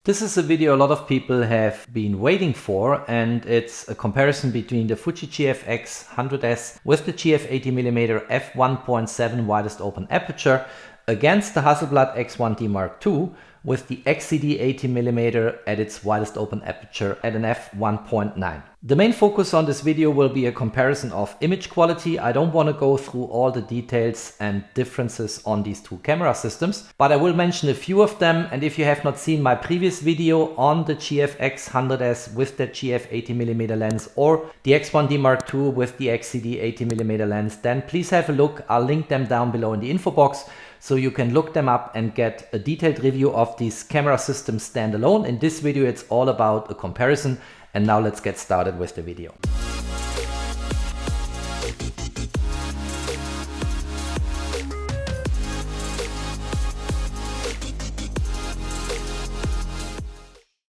This is a video a lot of people have been waiting for, and it's a comparison between the Fuji GFX 100S with the GF80mm f1.7 widest open aperture against the Hasselblad X1D Mark II with the XCD 80mm at its widest open aperture at an f1.9. The main focus on this video will be a comparison of image quality. I don't want to go through all the details and differences on these two camera systems, but I will mention a few of them. And if you have not seen my previous video on the GFX 100S with the GF 80mm lens or the X1D Mark II with the XCD 80mm lens, then please have a look. I'll link them down below in the info box, so you can look them up and get a detailed review of these camera systems standalone. In this video, it's all about a comparison. And now let's get started with the video.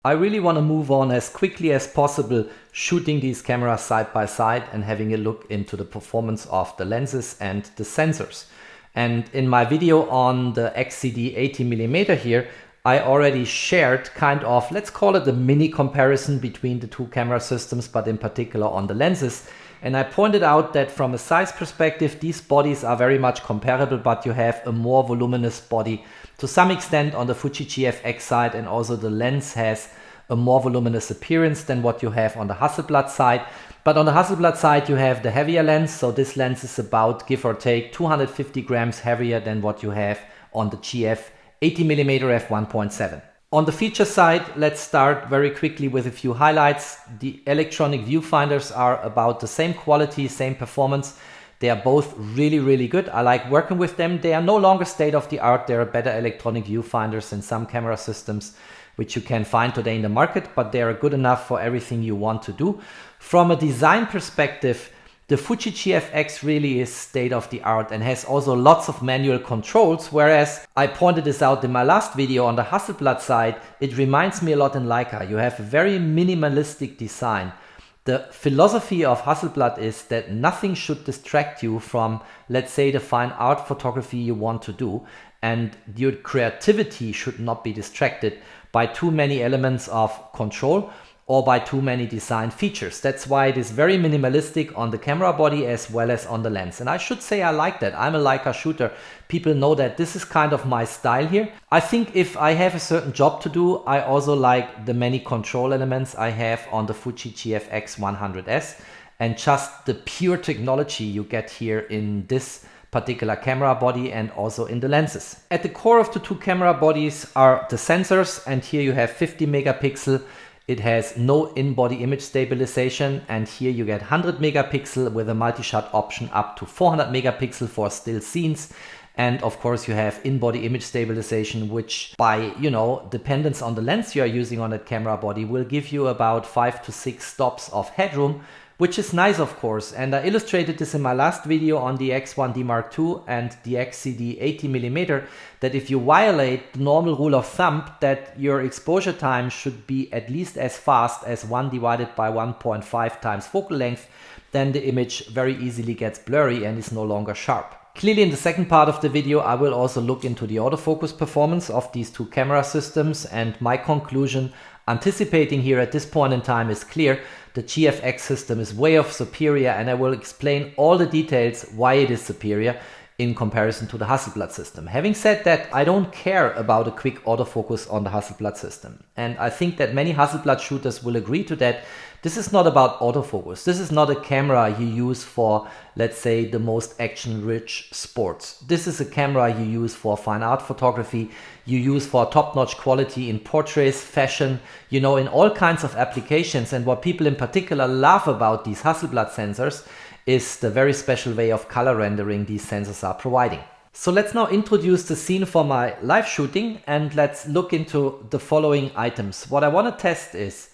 I really want to move on as quickly as possible, shooting these cameras side by side and having a look into the performance of the lenses and the sensors. And in my video on the XCD 80mm here, I already shared kind of, let's call it a mini comparison between the two camera systems, but in particular on the lenses. And I pointed out that from a size perspective, these bodies are very much comparable, but you have a more voluminous body to some extent on the Fuji GFX side, and also the lens has a more voluminous appearance than what you have on the Hasselblad side. But on the Hasselblad side, you have the heavier lens. So this lens is about, give or take, 250 grams heavier than what you have on the GF 80mm f1.7. On the feature side, let's start very quickly with a few highlights. The electronic viewfinders are about the same quality, same performance. They are both really good. I like working with them. They are no longer state of the art. There are better electronic viewfinders in some camera systems which you can find today in the market, but they are good enough for everything you want to do. From a design perspective, the Fuji GFX really is state of the art and has also lots of manual controls, whereas I pointed this out in my last video on the Hasselblad side, it reminds me a lot in Leica. You have a very minimalistic design. The philosophy of Hasselblad is that nothing should distract you from, let's say, the fine art photography you want to do, and your creativity should not be distracted by too many elements of control or by too many design features. That's why it is very minimalistic on the camera body as well as on the lens. And I should say I like that. I'm a Leica shooter. People know that this is kind of my style here. I think if I have a certain job to do, I also like the many control elements I have on the Fuji GFX 100S and just the pure technology you get here in this particular camera body and also in the lenses. At the core of the two camera bodies are the sensors, and here you have 50 megapixel. It has no in-body image stabilization, and here you get 100 megapixel with a multi-shot option up to 400 megapixel for still scenes. And of course you have in-body image stabilization, which by, dependence on the lens you are using on that camera body will give you about 5 to 6 stops of headroom, which is nice, of course. And I illustrated this in my last video on the X1D Mark II and the XCD 80mm, that if you violate the normal rule of thumb that your exposure time should be at least as fast as 1 divided by 1.5 times focal length, then the image very easily gets blurry and is no longer sharp. Clearly in the second part of the video, I will also look into the autofocus performance of these two camera systems, and my conclusion, anticipating here at this point in time, is clear. The GFX system is way off superior, and I will explain all the details why it is superior in comparison to the Hasselblad system. Having said that, I don't care about a quick autofocus on the Hasselblad system. And I think that many Hasselblad shooters will agree to that. This is not about autofocus. This is not a camera you use for, let's say, the most action-rich sports. This is a camera you use for fine art photography. You use for top-notch quality in portraits, fashion, in all kinds of applications. And what people in particular love about these Hasselblad sensors is the very special way of color rendering these sensors are providing. So let's now introduce the scene for my live shooting, and let's look into the following items. What I want to test is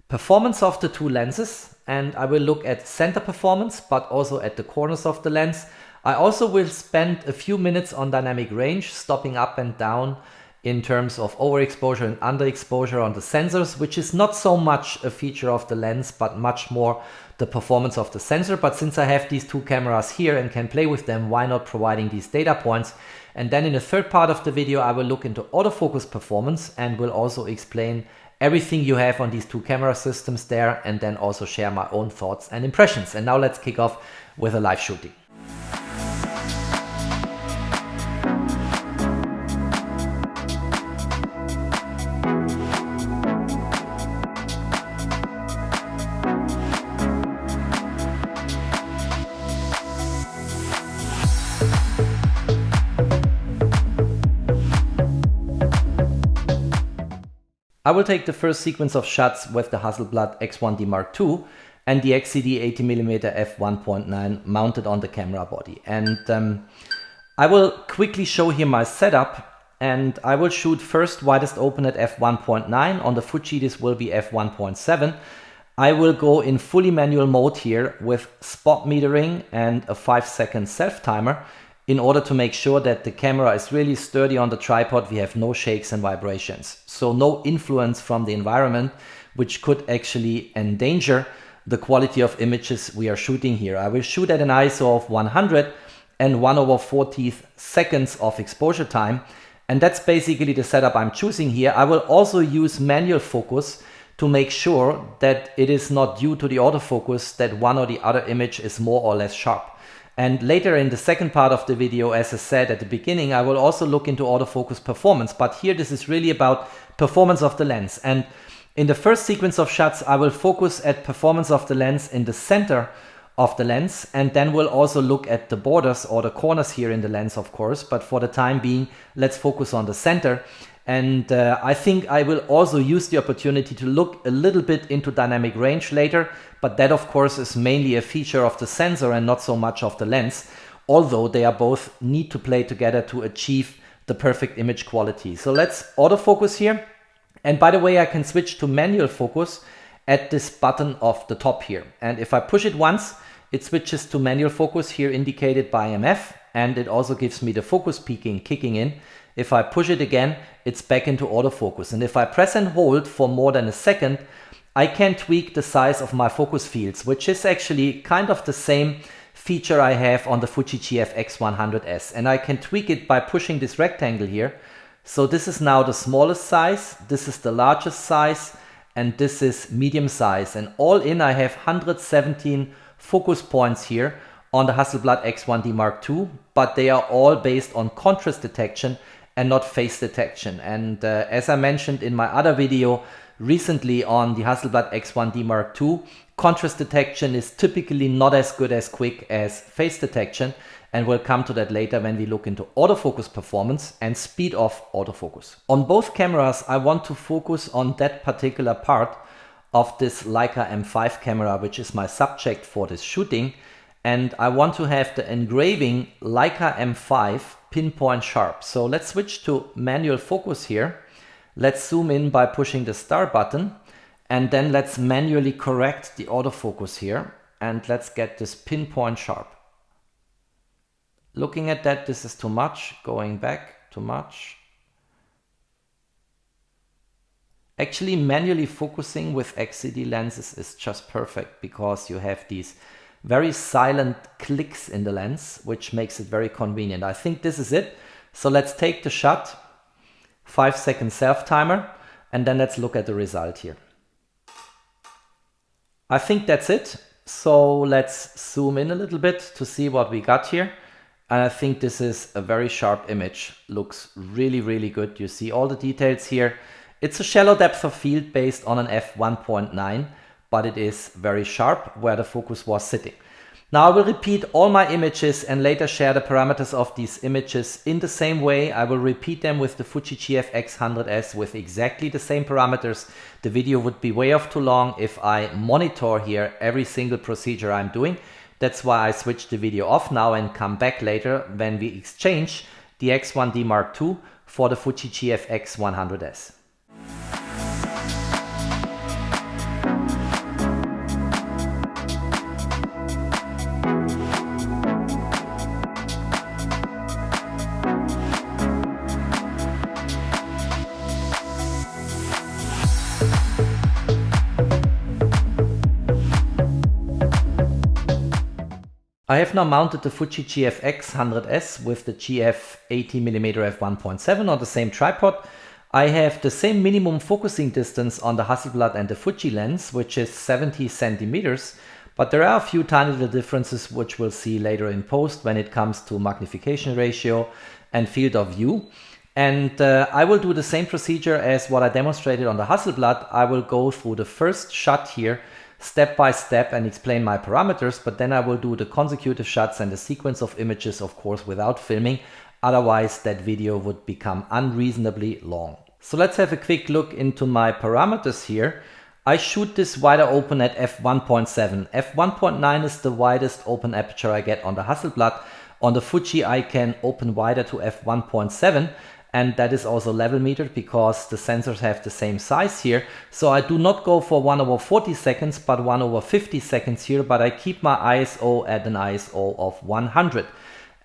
performance of the two lenses, and I will look at center performance, but also at the corners of the lens. I also will spend a few minutes on dynamic range, stopping up and down in terms of overexposure and underexposure on the sensors, which is not so much a feature of the lens, but much more the performance of the sensor. But since I have these two cameras here and can play with them, why not providing these data points? And then in the third part of the video, I will look into autofocus performance and will also explain everything you have on these two camera systems there, and then also share my own thoughts and impressions. And now let's kick off with a live shooting. I will take the first sequence of shots with the Hasselblad X1D Mark II and the XCD 80mm f1.9 mounted on the camera body. And I will quickly show here my setup, and I will shoot first widest open at f1.9. On the Fuji this will be f1.7. I will go in fully manual mode here with spot metering and a 5-second self timer, in order to make sure that the camera is really sturdy on the tripod. We have no shakes and vibrations. So no influence from the environment, which could actually endanger the quality of images we are shooting here. I will shoot at an ISO of 100 and 1/40 seconds of exposure time. And that's basically the setup I'm choosing here. I will also use manual focus to make sure that it is not due to the autofocus that one or the other image is more or less sharp. And later in the second part of the video, as I said at the beginning, I will also look into autofocus performance. But here this is really about performance of the lens. And in the first sequence of shots, I will focus at performance of the lens in the center of the lens. And then we'll also look at the borders or the corners here in the lens, of course. But for the time being, let's focus on the center. And I think I will also use the opportunity to look a little bit into dynamic range later, but that of course is mainly a feature of the sensor and not so much of the lens, although they are both need to play together to achieve the perfect image quality. So let's autofocus here. And by the way, I can switch to manual focus at this button of the top here. And if I push it once, it switches to manual focus here indicated by MF, and it also gives me the focus peaking kicking in. If I push it again, it's back into autofocus. And if I press and hold for more than a second, I can tweak the size of my focus fields, which is actually kind of the same feature I have on the Fuji GFX 100S. And I can tweak it by pushing this rectangle here. So this is now the smallest size, this is the largest size, and this is medium size. And all in I have 117 focus points here on the Hasselblad X1D Mark II, but they are all based on contrast detection and not phase detection. And as I mentioned in my other video recently on the Hasselblad X1D Mark II, contrast detection is typically not as good as quick as phase detection, and we'll come to that later when we look into autofocus performance and speed of autofocus. On both cameras, I want to focus on that particular part of this Leica M5 camera, which is my subject for this shooting. And I want to have the engraving Leica M5 pinpoint sharp. So let's switch to manual focus here. Let's zoom in by pushing the star button, and then let's manually correct the autofocus here, and let's get this pinpoint sharp. Looking at that, this is too much. Going back, too much. Actually, manually focusing with XCD lenses is just perfect, because you have these very silent clicks in the lens, which makes it very convenient. I think this is it. So let's take the shot, 5-second self timer, and then let's look at the result here. I think that's it. So let's zoom in a little bit to see what we got here. And I think this is a very sharp image. Looks really, really good. You see all the details here. It's a shallow depth of field based on an f1.9. but it is very sharp where the focus was sitting. Now I will repeat all my images and later share the parameters of these images in the same way. I will repeat them with the Fuji GFX 100S with exactly the same parameters. The video would be way off too long if I monitor here every single procedure I'm doing. That's why I switched the video off now and come back later when we exchange the X1D Mark II for the Fuji GFX 100S. I have now mounted the Fuji GFX 100S with the GF 80mm f1.7 on the same tripod. I have the same minimum focusing distance on the Hasselblad and the Fuji lens, which is 70 centimeters, but there are a few tiny little differences which we'll see later in post when it comes to magnification ratio and field of view. And I will do the same procedure as what I demonstrated on the Hasselblad. I will go through the first shot here step by step and explain my parameters, but then I will do the consecutive shots and the sequence of images, of course, without filming. Otherwise, that video would become unreasonably long. So let's have a quick look into my parameters here. I shoot this wider open at f1.7. f1.9 is the widest open aperture I get on the Hasselblad. On the Fuji, I can open wider to f1.7. And that is also level metered because the sensors have the same size here. So I do not go for 1/40 seconds, but 1/50 seconds here, but I keep my ISO at an ISO of 100.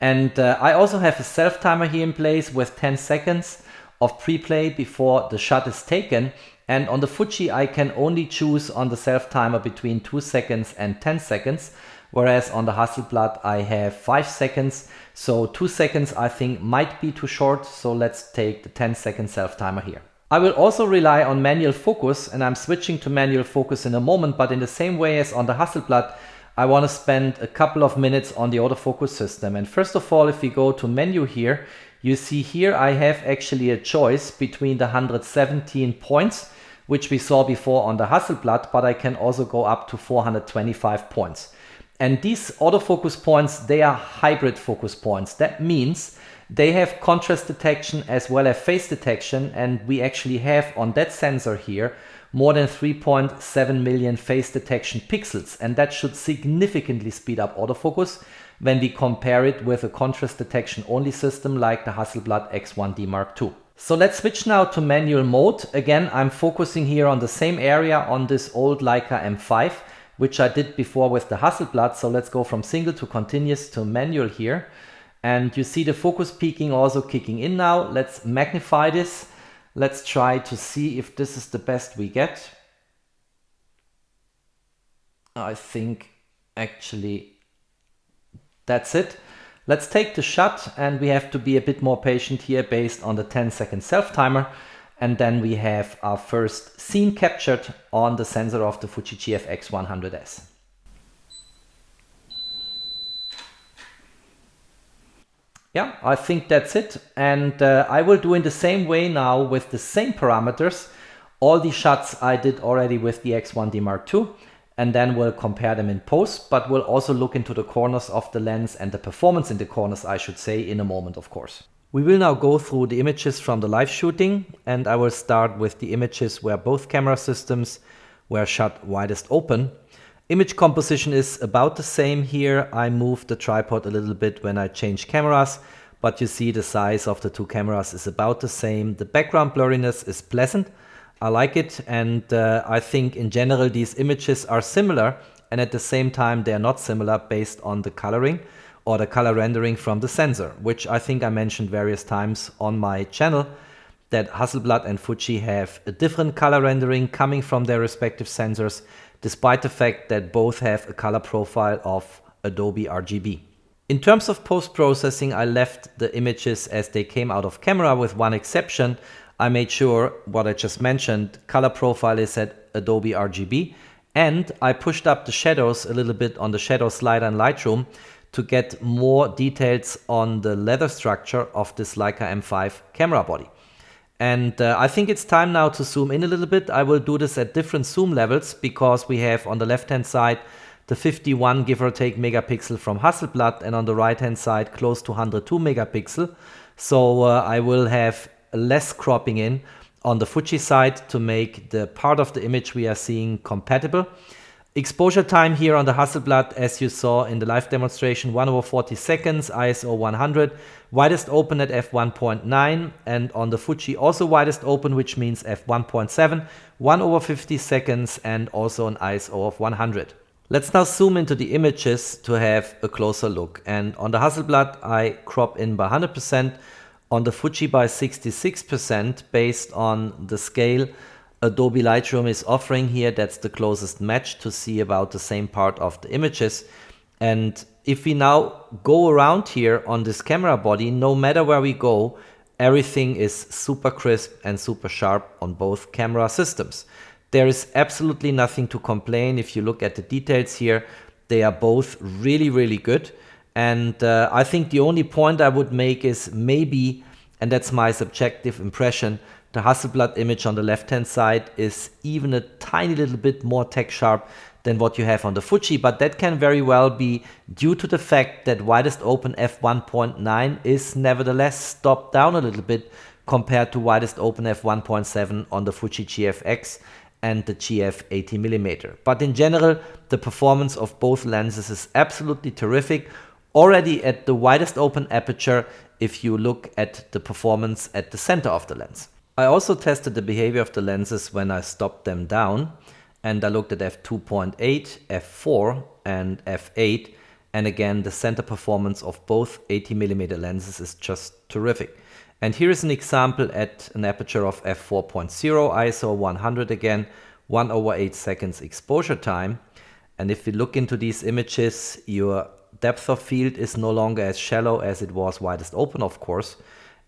And I also have a self timer here in place with 10 seconds of pre-play before the shot is taken. And on the Fuji, I can only choose on the self timer between 2 seconds and 10 seconds. Whereas on the Hasselblad, I have 5 seconds. So 2 seconds I think might be too short. So let's take the 10-second self timer here. I will also rely on manual focus, and I'm switching to manual focus in a moment, but in the same way as on the Hasselblad, I want to spend a couple of minutes on the autofocus system. And first of all, if we go to menu here, you see here I have actually a choice between the 117 points, which we saw before on the Hasselblad, but I can also go up to 425 points. And these autofocus points, they are hybrid focus points. That means they have contrast detection as well as phase detection. And we actually have on that sensor here more than 3.7 million phase detection pixels. And that should significantly speed up autofocus when we compare it with a contrast detection only system like the Hasselblad X1D Mark II. So let's switch now to manual mode. Again, I'm focusing here on the same area on this old Leica M5. Which I did before with the Hasselblad. So let's go from single to continuous to manual here. And you see the focus peaking also kicking in now. Let's magnify this. Let's try to see if this is the best we get. I think actually that's it. Let's take the shot, and we have to be a bit more patient here based on the 10-second self timer. And then we have our first scene captured on the sensor of the Fuji GFX 100S. Yeah, I think that's it. And I will do in the same way now with the same parameters, all the shots I did already with the X1D Mark II. And then we'll compare them in post, but we'll also look into the corners of the lens and the performance in the corners, I should say, in a moment, of course. We will now go through the images from the live shooting, and I will start with the images where both camera systems were shot widest open. Image composition is about the same here. I moved the tripod a little bit when I changed cameras, but you see the size of the two cameras is about the same. The background blurriness is pleasant. I like it, and I think in general these images are similar, and at the same time they are not similar based on the coloring or the color rendering from the sensor, which I think I mentioned various times on my channel, that Hasselblad and Fuji have a different color rendering coming from their respective sensors, despite the fact that both have a color profile of Adobe RGB. In terms of post-processing, I left the images as they came out of camera with one exception. I made sure what I just mentioned, color profile is at Adobe RGB, and I pushed up the shadows a little bit on the shadow slider in Lightroom to get more details on the leather structure of this Leica M5 camera body. And I think it's time now to zoom in a little bit. I will do this at different zoom levels because we have on the left hand side the 51 give or take megapixel from Hasselblad, and on the right hand side close to 102 megapixel. So I will have less cropping in on the Fuji side to make the part of the image we are seeing compatible. Exposure time here on the Hasselblad, as you saw in the live demonstration, 1/40 seconds, ISO 100, widest open at f1.9, and on the Fuji also widest open, which means f1.7, 1/50 seconds, and also an ISO of 100. Let's now zoom into the images to have a closer look. And on the Hasselblad, I crop in by 100%, on the Fuji by 66% based on the scale Adobe Lightroom is offering here. That's the closest match to see about the same part of the images. And if we now go around here on this camera body, no matter where we go, everything is super crisp and super sharp on both camera systems. There is absolutely nothing to complain. If you look at the details here, they are both really, really good. And I think the only point I would make is maybe, and that's my subjective impression, the Hasselblad image on the left-hand side is even a tiny little bit more tech sharp than what you have on the Fuji, but that can very well be due to the fact that widest open f1.9 is nevertheless stopped down a little bit compared to widest open f1.7 on the Fuji GFX and the GF 80mm. But in general, the performance of both lenses is absolutely terrific. Already at the widest open aperture, if you look at the performance at the center of the lens. I also tested the behavior of the lenses when I stopped them down, and I looked at f2.8, f4 and f8, and again the center performance of both 80mm lenses is just terrific. And here is an example at an aperture of f4.0, ISO 100 again, 1/8 seconds exposure time. And if we look into these images, your depth of field is no longer as shallow as it was widest open, of course.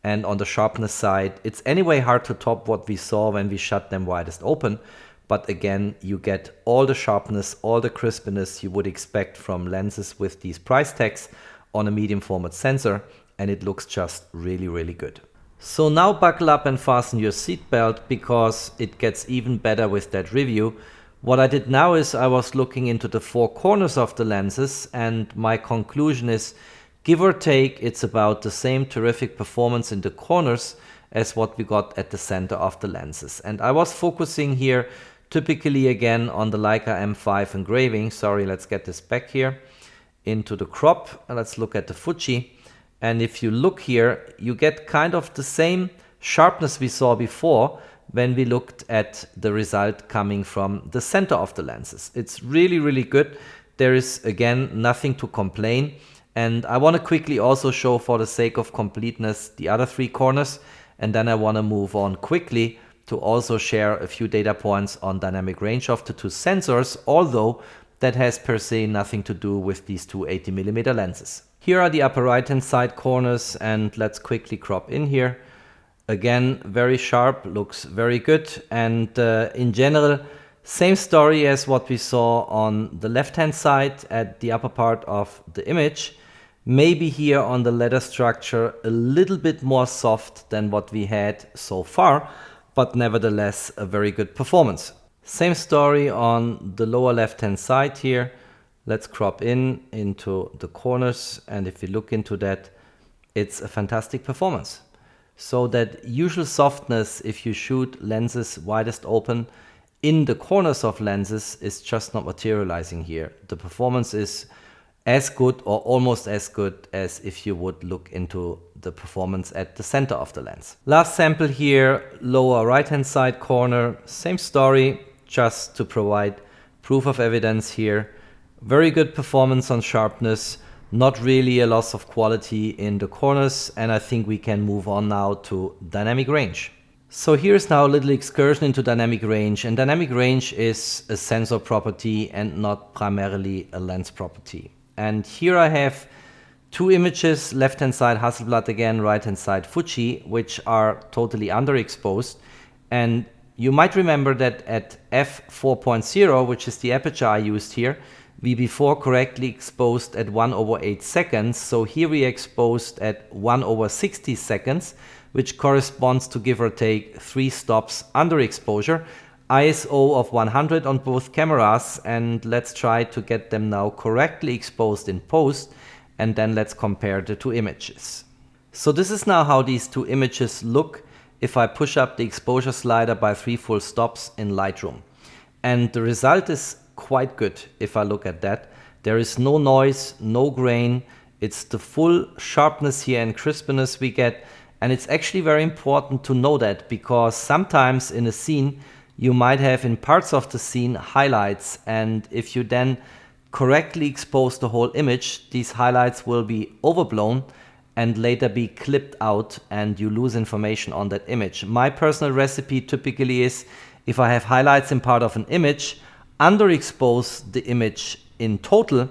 And on the sharpness side, it's anyway hard to top what we saw when we shot them widest open. But again, you get all the sharpness, all the crispness you would expect from lenses with these price tags on a medium format sensor. And it looks just really, really good. So now buckle up and fasten your seatbelt, because it gets even better with that review. What I did now is I was looking into the four corners of the lenses, and my conclusion is, give or take, it's about the same terrific performance in the corners as what we got at the center of the lenses. And I was focusing here typically again on the Leica M5 engraving. Sorry, let's get this back here into the crop, and let's look at the Fuji. And if you look here, you get kind of the same sharpness we saw before when we looked at the result coming from the center of the lenses. It's really, really good. There is, again, nothing to complain. And I want to quickly also show, for the sake of completeness, the other three corners. And then I want to move on quickly to also share a few data points on dynamic range of the two sensors, although that has per se nothing to do with these two 80mm lenses. Here are the upper right hand side corners, and let's quickly crop in here. Again, very sharp, looks very good, and in general, same story as what we saw on the left hand side at the upper part of the image. Maybe here on the leather structure a little bit more soft than what we had so far, but nevertheless a very good performance. Same story on the lower left hand side here. Let's crop in into the corners, and if we look into that, it's a fantastic performance. So that usual softness, if you shoot lenses widest open in the corners of lenses, is just not materializing here. The performance is as good or almost as good as if you would look into the performance at the center of the lens. Last sample here, lower right hand side corner, same story, just to provide proof of evidence here. Very good performance on sharpness, not really a loss of quality in the corners, and I think we can move on now to dynamic range. So here's now a little excursion into dynamic range, and dynamic range is a sensor property and not primarily a lens property. And here I have two images, left hand side Hasselblad again, right hand side Fuji, which are totally underexposed. And you might remember that at f4.0, which is the aperture I used here, we before correctly exposed at 1/8 seconds. So here we exposed at 1/60 seconds, which corresponds to, give or take, 3 stops underexposure. ISO of 100 on both cameras, and let's try to get them now correctly exposed in post, and then let's compare the two images. So this is now how these two images look if I push up the exposure slider by 3 full stops in Lightroom. And the result is quite good if I look at that. There is no noise, no grain. It's the full sharpness here and crispness we get. And it's actually very important to know that, because sometimes in a scene you might have in parts of the scene highlights, and if you then correctly expose the whole image, these highlights will be overblown and later be clipped out, and you lose information on that image. My personal recipe typically is, if I have highlights in part of an image, underexpose the image in total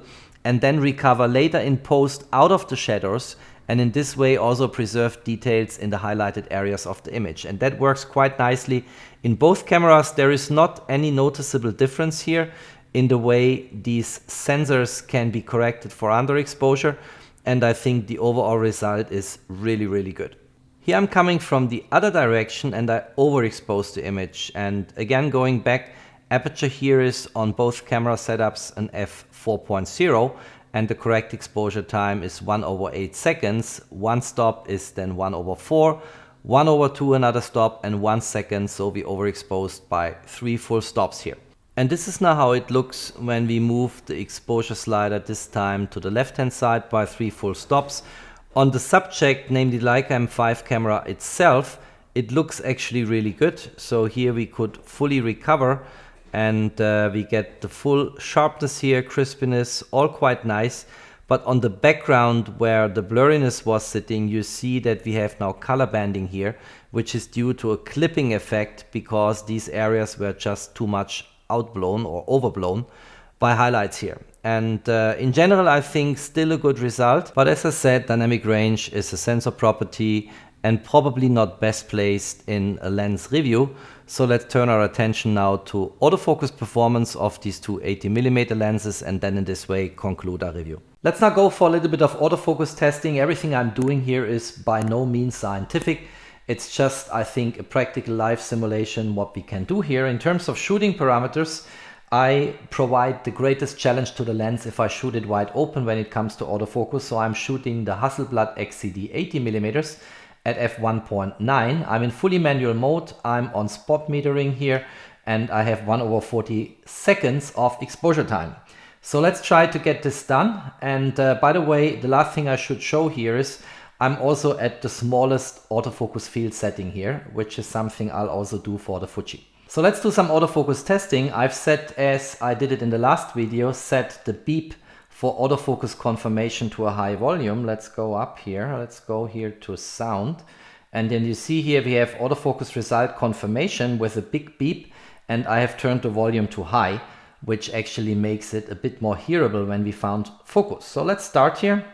and then recover later in post out of the shadows, and in this way also preserve details in the highlighted areas of the image. And that works quite nicely in both cameras. There is not any noticeable difference here in the way these sensors can be corrected for underexposure, and I think the overall result is really, really good. Here I'm coming from the other direction and I overexpose the image, and again going back, aperture here is on both camera setups an f4.0, and the correct exposure time is 1/8 seconds. One stop is then 1/4, 1/2 another stop, and 1 second, so we overexposed by 3 full stops here. And this is now how it looks when we move the exposure slider this time to the left hand side by 3 full stops. On the subject, namely Leica M5 camera itself, it looks actually really good. So here we could fully recover, and we get the full sharpness here, crispiness, all quite nice. But on the background where the blurriness was sitting, you see that we have now color banding here, which is due to a clipping effect because these areas were just too much outblown or overblown by highlights here. And in general, I think still a good result. But as I said, dynamic range is a sensor property and probably not best placed in a lens review. So let's turn our attention now to autofocus performance of these two 80mm lenses, and then in this way conclude our review. Let's now go for a little bit of autofocus testing. Everything I'm doing here is by no means scientific. It's just, I think, a practical live simulation what we can do here. In terms of shooting parameters, I provide the greatest challenge to the lens if I shoot it wide open when it comes to autofocus. So I'm shooting the Hasselblad XCD 80mm at f1.9. I'm in fully manual mode. I'm on spot metering here, and I have 1/40 seconds of exposure time. So let's try to get this done. And by the way, the last thing I should show here is I'm also at the smallest autofocus field setting here, which is something I'll also do for the Fuji. So let's do some autofocus testing. I've set, as I did it in the last video, set the beep for autofocus confirmation to a high volume. Let's go up here. Let's go here to sound. And then you see here we have autofocus result confirmation with a big beep, and I have turned the volume to high, which actually makes it a bit more hearable when we found focus. So let's start here.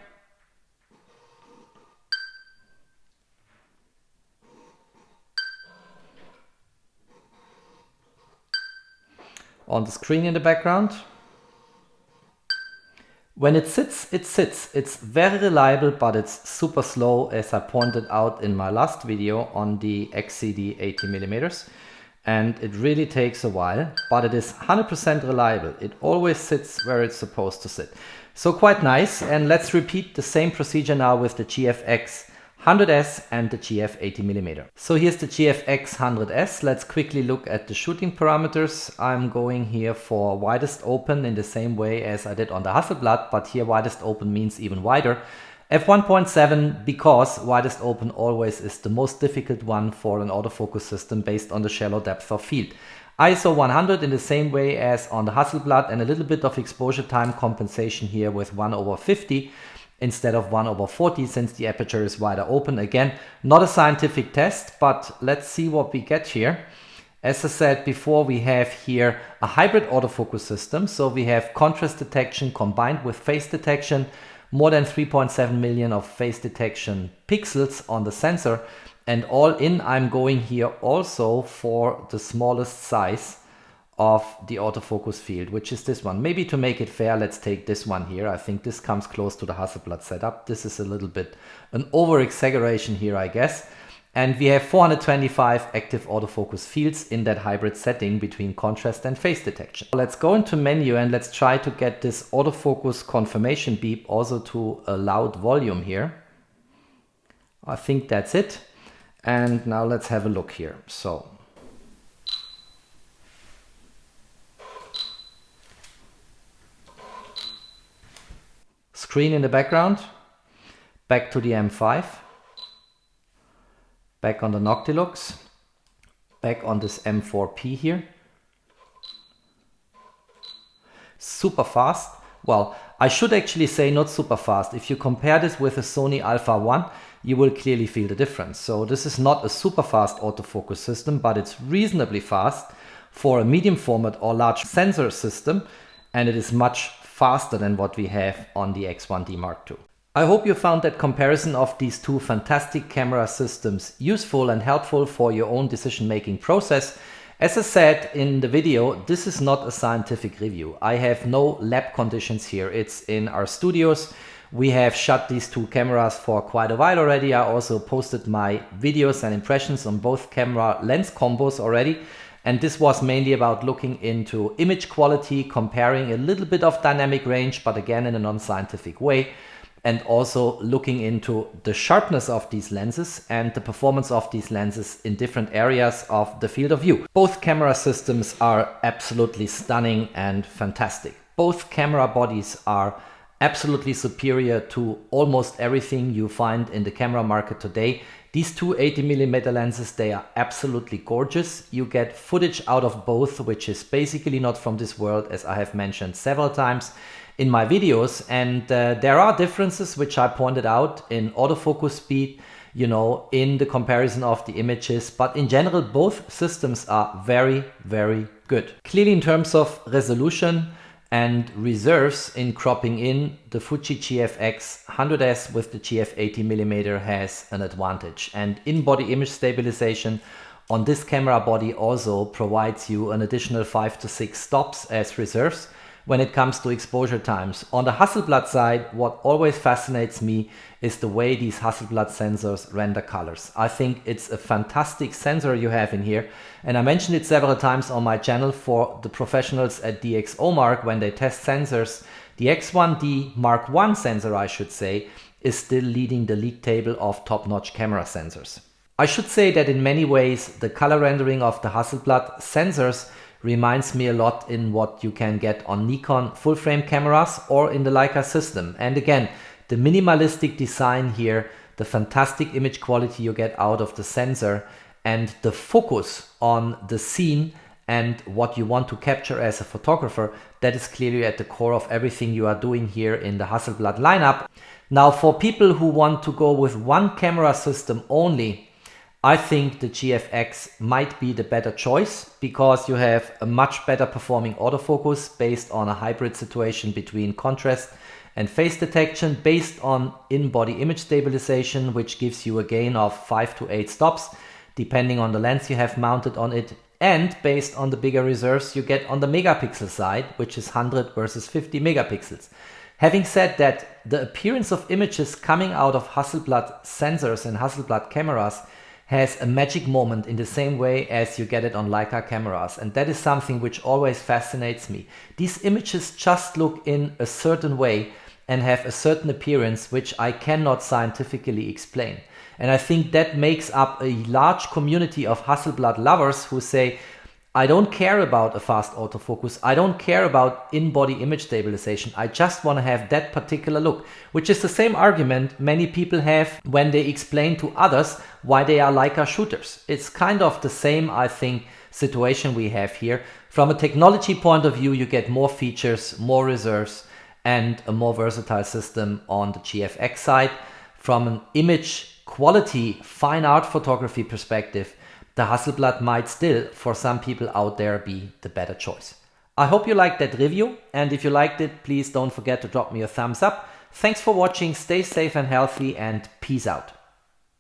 On the screen in the background. When it sits, it sits. It's very reliable, but it's super slow, as I pointed out in my last video on the XCD 80mm. And it really takes a while, but it is 100% reliable. It always sits where it's supposed to sit. So quite nice. And let's repeat the same procedure now with the GFX 100S and the GF 80mm. So here's the GFX 100S. Let's quickly look at the shooting parameters. I'm going here for widest open in the same way as I did on the Hasselblad, but here widest open means even wider. f1.7 because widest open always is the most difficult one for an autofocus system based on the shallow depth of field. ISO 100 in the same way as on the Hasselblad, and a little bit of exposure time compensation here with 1/50. Instead of 1/40, since the aperture is wider open. Again, not a scientific test, but let's see what we get here. As I said before, we have here a hybrid autofocus system. So we have contrast detection combined with phase detection, more than 3.7 million of phase detection pixels on the sensor. And all in, I'm going here also for the smallest size of the autofocus field, which is this one. Maybe to make it fair, let's take this one here. I think this comes close to the Hasselblad setup. This is a little bit an over exaggeration here, I guess. And we have 425 active autofocus fields in that hybrid setting between contrast and phase detection. Let's go into menu and let's try to get this autofocus confirmation beep also to a loud volume here. I think that's it. And now let's have a look here. So screen in the background, back to the M5, back on the Noctilux, back on this M4P here. Super fast. Well, I should actually say not super fast. If you compare this with a Sony Alpha 1, you will clearly feel the difference. So this is not a super fast autofocus system, but it's reasonably fast for a medium format or large sensor system, and it is much faster than what we have on the X1D Mark II. I hope you found that comparison of these two fantastic camera systems useful and helpful for your own decision-making process. As I said in the video, this is not a scientific review. I have no lab conditions here. It's in our studios. We have shot these two cameras for quite a while already. I also posted my videos and impressions on both camera lens combos already. And this was mainly about looking into image quality, comparing a little bit of dynamic range, but again in a non-scientific way. And also looking into the sharpness of these lenses and the performance of these lenses in different areas of the field of view. Both camera systems are absolutely stunning and fantastic. Both camera bodies are absolutely superior to almost everything you find in the camera market today. These two 80mm lenses, they are absolutely gorgeous. You get footage out of both, which is basically not from this world, as I have mentioned several times in my videos. And there are differences which I pointed out in autofocus speed, you know, in the comparison of the images, but in general both systems are very, very good. Clearly in terms of resolution and reserves in cropping in, the Fuji GFX 100S with the GF 80mm has an advantage, and in-body image stabilization on this camera body also provides you an additional 5 to 6 stops as reserves when it comes to exposure times. On the Hasselblad side, what always fascinates me is the way these Hasselblad sensors render colors. I think it's a fantastic sensor you have in here, and I mentioned it several times on my channel for the professionals at DxOMark when they test sensors. The X1D Mark I sensor, I should say, is still leading the league table of top-notch camera sensors. I should say that in many ways the color rendering of the Hasselblad sensors reminds me a lot in what you can get on Nikon full-frame cameras or in the Leica system. And again, the minimalistic design here, the fantastic image quality you get out of the sensor, and the focus on the scene and what you want to capture as a photographer, that is clearly at the core of everything you are doing here in the Hasselblad lineup. Now, for people who want to go with one camera system only, I think the GFX might be the better choice because you have a much better performing autofocus based on a hybrid situation between contrast and face detection, based on in-body image stabilization, which gives you a gain of 5 to 8 stops depending on the lens you have mounted on it, and based on the bigger reserves you get on the megapixel side, which is 100 versus 50 megapixels. Having said that, the appearance of images coming out of Hasselblad sensors and Hasselblad cameras has a magic moment in the same way as you get it on Leica cameras, and that is something which always fascinates me. These images just look in a certain way and have a certain appearance which I cannot scientifically explain. And I think that makes up a large community of Hasselblad lovers who say, I don't care about a fast autofocus, I don't care about in-body image stabilization, I just want to have that particular look, which is the same argument many people have when they explain to others why they are Leica shooters. It's kind of the same, I think, situation we have here. From a technology point of view, you get more features, more reserves, and a more versatile system on the GFX side. From an image quality, fine art photography perspective, the Hasselblad might still, for some people out there, be the better choice. I hope you liked that review, and if you liked it, please don't forget to drop me a thumbs up. Thanks for watching, stay safe and healthy, and peace out.